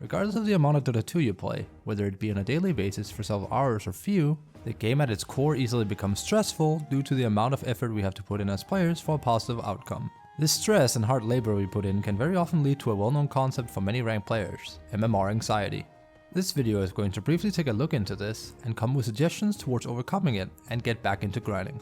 Regardless of the amount of Dota 2 you play, whether it be on a daily basis for several hours or few, the game at its core easily becomes stressful due to the amount of effort we have to put in as players for a positive outcome. This stress and hard labor we put in can very often lead to a well-known concept for many ranked players, MMR Anxiety. This video is going to briefly take a look into this and come with suggestions towards overcoming it and get back into grinding.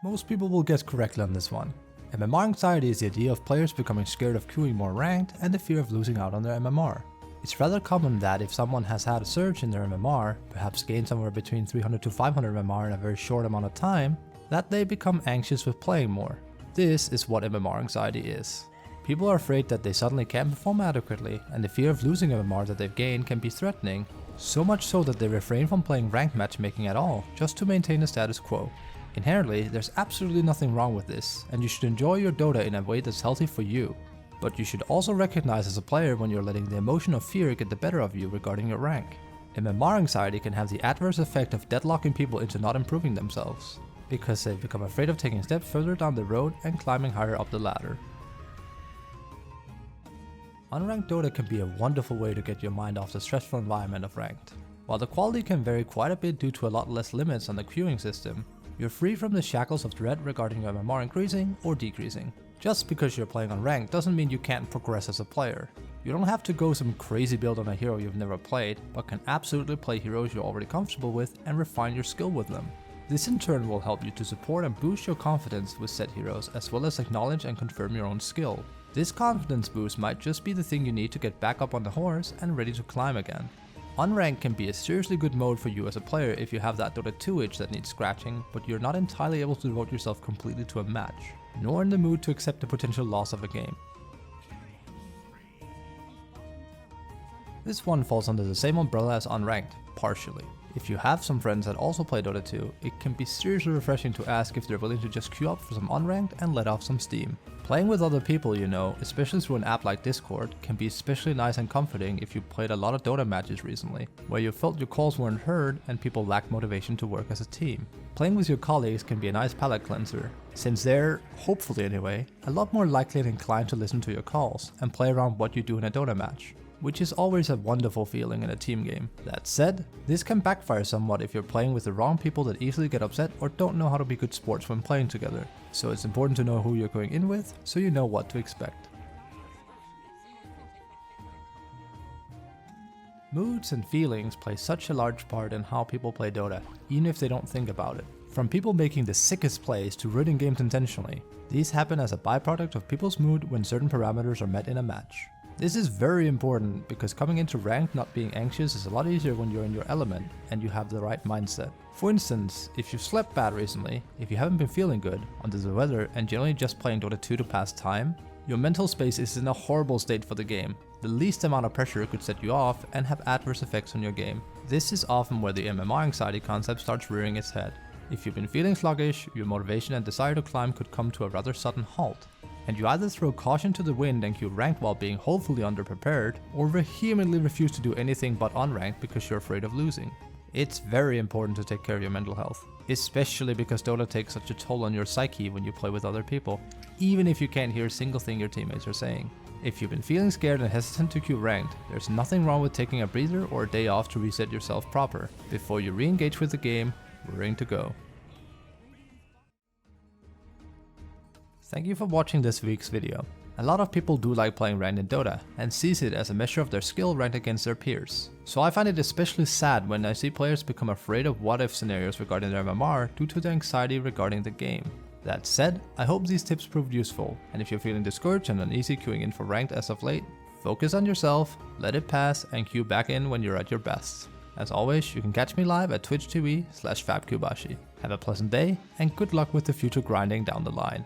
Most people will guess correctly on this one. MMR anxiety is the idea of players becoming scared of queuing more ranked and the fear of losing out on their MMR. It's rather common that if someone has had a surge in their MMR, perhaps gained somewhere between 300 to 500 MMR in a very short amount of time, that they become anxious with playing more. This is what MMR anxiety is. People are afraid that they suddenly can't perform adequately, and the fear of losing MMR that they've gained can be threatening, so much so that they refrain from playing ranked matchmaking at all, just to maintain the status quo. Inherently, there's absolutely nothing wrong with this, and you should enjoy your Dota in a way that's healthy for you. But you should also recognize as a player when you're letting the emotion of fear get the better of you regarding your rank. MMR anxiety can have the adverse effect of deadlocking people into not improving themselves, because they become afraid of taking steps further down the road and climbing higher up the ladder. Unranked Dota can be a wonderful way to get your mind off the stressful environment of ranked. While the quality can vary quite a bit due to a lot less limits on the queuing system, you're free from the shackles of dread regarding your MMR increasing or decreasing. Just because you're playing on ranked doesn't mean you can't progress as a player. You don't have to go some crazy build on a hero you've never played, but can absolutely play heroes you're already comfortable with and refine your skill with them. This in turn will help you to support and boost your confidence with said heroes, as well as acknowledge and confirm your own skill. This confidence boost might just be the thing you need to get back up on the horse and ready to climb again. Unranked can be a seriously good mode for you as a player if you have that Dota 2 itch that needs scratching, but you're not entirely able to devote yourself completely to a match, nor in the mood to accept the potential loss of a game. This one falls under the same umbrella as Unranked, partially. If you have some friends that also play Dota 2, it can be seriously refreshing to ask if they're willing to just queue up for some Unranked and let off some steam. Playing with other people you know, especially through an app like Discord, can be especially nice and comforting if you played a lot of Dota matches recently, where you felt your calls weren't heard and people lacked motivation to work as a team. Playing with your colleagues can be a nice palate cleanser, since they're, hopefully anyway, a lot more likely and inclined to listen to your calls and play around what you do in a Dota match, which is always a wonderful feeling in a team game. That said, this can backfire somewhat if you're playing with the wrong people that easily get upset or don't know how to be good sports when playing together, so it's important to know who you're going in with so you know what to expect. Moods and feelings play such a large part in how people play Dota, even if they don't think about it. From people making the sickest plays to ruining games intentionally, these happen as a byproduct of people's mood when certain parameters are met in a match. This is very important because coming into ranked not being anxious is a lot easier when you're in your element and you have the right mindset. For instance, if you've slept bad recently, if you haven't been feeling good, under the weather and generally just playing Dota 2 to pass time, your mental space is in a horrible state for the game. The least amount of pressure could set you off and have adverse effects on your game. This is often where the MMR anxiety concept starts rearing its head. If you've been feeling sluggish, your motivation and desire to climb could come to a rather sudden halt, and you either throw caution to the wind and queue ranked while being hopefully underprepared, or vehemently refuse to do anything but unranked because you're afraid of losing. It's very important to take care of your mental health, especially because Dota takes such a toll on your psyche when you play with other people, even if you can't hear a single thing your teammates are saying. If you've been feeling scared and hesitant to queue ranked, there's nothing wrong with taking a breather or a day off to reset yourself proper, before you re-engage with the game, raring to go. Thank you for watching this week's video. A lot of people do like playing ranked in Dota and sees it as a measure of their skill ranked against their peers. So I find it especially sad when I see players become afraid of what if scenarios regarding their MMR due to their anxiety regarding the game. That said, I hope these tips proved useful, and if you're feeling discouraged and uneasy queuing in for ranked as of late, focus on yourself, let it pass, and queue back in when you're at your best. As always, you can catch me live at twitch.tv/fabkubashi. Have a pleasant day, and good luck with the future grinding down the line.